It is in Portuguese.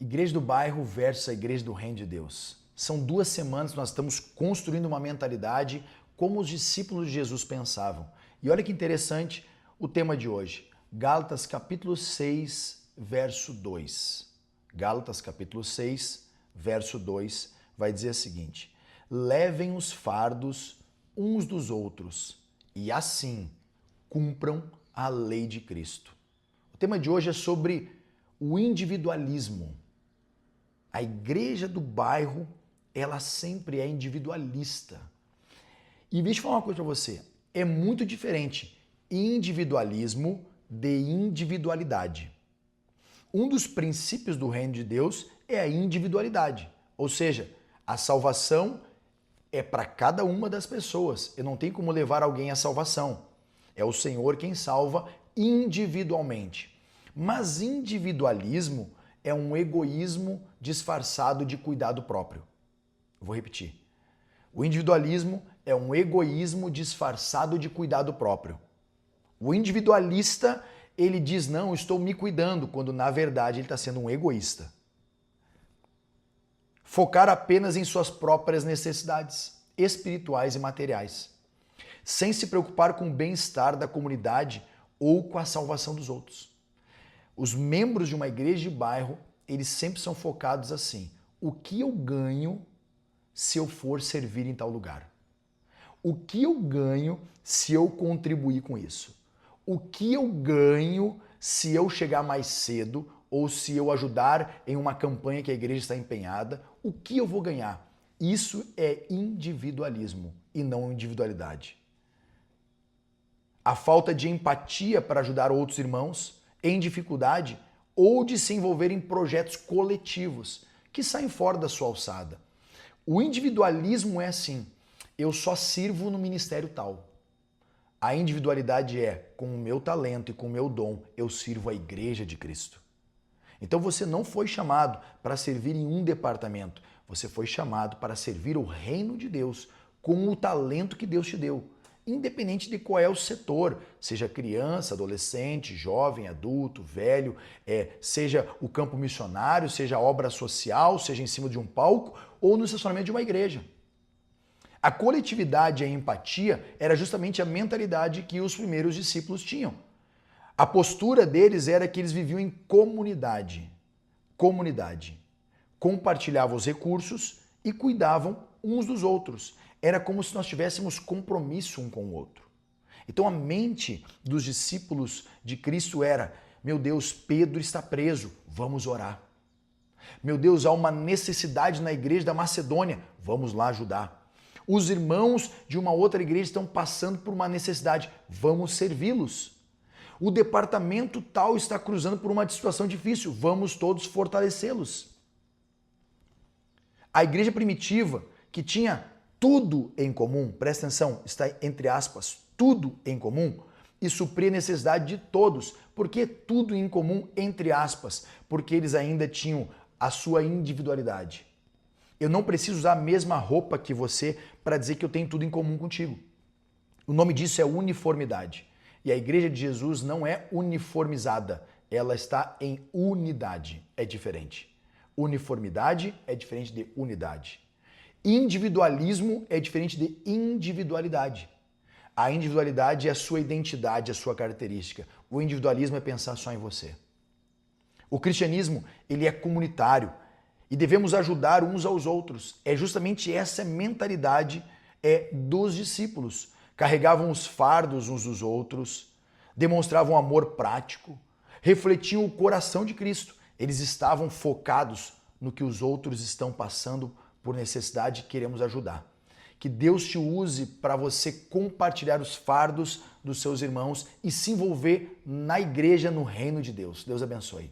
Igreja do Bairro versus a Igreja do Reino de Deus. São 2 semanas que nós estamos construindo uma mentalidade como os discípulos de Jesus pensavam. E olha que interessante o tema de hoje. Gálatas capítulo 6, verso 2. Gálatas capítulo 6, verso 2 vai dizer o seguinte: levem os fardos uns dos outros e assim cumpram a lei de Cristo. O tema de hoje é sobre o individualismo. A igreja do bairro, ela sempre é individualista. E deixa eu falar uma coisa para você, é muito diferente individualismo de individualidade. Um dos princípios do reino de Deus é a individualidade, ou seja, a salvação é para cada uma das pessoas. Eu não tenho como levar alguém à salvação. É o Senhor quem salva individualmente. Mas individualismo é um egoísmo disfarçado de cuidado próprio. Vou repetir. O individualismo é um egoísmo disfarçado de cuidado próprio. O individualista, ele diz, não, estou me cuidando, quando na verdade ele está sendo um egoísta. Focar apenas em suas próprias necessidades espirituais e materiais, sem se preocupar com o bem-estar da comunidade ou com a salvação dos outros. Os membros de uma igreja de bairro, eles sempre são focados assim: o que eu ganho se eu for servir em tal lugar? O que eu ganho se eu contribuir com isso? O que eu ganho se eu chegar mais cedo ou se eu ajudar em uma campanha que a igreja está empenhada? O que eu vou ganhar? Isso é individualismo e não individualidade. A falta de empatia para ajudar outros irmãos em dificuldade ou de se envolver em projetos coletivos que saem fora da sua alçada. O individualismo é assim: eu só sirvo no ministério tal. A individualidade é, com o meu talento e com o meu dom, eu sirvo a igreja de Cristo. Então você não foi chamado para servir em um departamento, você foi chamado para servir o reino de Deus com o talento que Deus te deu, independente de qual é o setor, seja criança, adolescente, jovem, adulto, velho, seja o campo missionário, seja a obra social, seja em cima de um palco ou no estacionamento de uma igreja. A coletividade e a empatia era justamente a mentalidade que os primeiros discípulos tinham. A postura deles era que eles viviam em comunidade. Compartilhavam os recursos e cuidavam uns dos outros. Era como se nós tivéssemos compromisso um com o outro. Então a mente dos discípulos de Cristo era: meu Deus, Pedro está preso, vamos orar. Meu Deus, há uma necessidade na igreja da Macedônia, vamos lá ajudar. Os irmãos de uma outra igreja estão passando por uma necessidade, vamos servi-los. O departamento tal está cruzando por uma situação difícil, vamos todos fortalecê-los. A igreja primitiva, que tinha tudo em comum, presta atenção, está entre aspas, tudo em comum, e suprir a necessidade de todos. Por que tudo em comum, entre aspas? Porque eles ainda tinham a sua individualidade. Eu não preciso usar a mesma roupa que você para dizer que eu tenho tudo em comum contigo. O nome disso é uniformidade. E a igreja de Jesus não é uniformizada, ela está em unidade, é diferente. Uniformidade é diferente de unidade. Individualismo é diferente de individualidade. A individualidade é a sua identidade, a sua característica. O individualismo é pensar só em você. O cristianismo, ele é comunitário e devemos ajudar uns aos outros. É justamente essa mentalidade dos discípulos. Carregavam os fardos uns dos outros, demonstravam amor prático, refletiam o coração de Cristo. Eles estavam focados no que os outros estão passando por necessidade e queremos ajudar. Que Deus te use para você compartilhar os fardos dos seus irmãos e se envolver na igreja, no reino de Deus. Deus abençoe.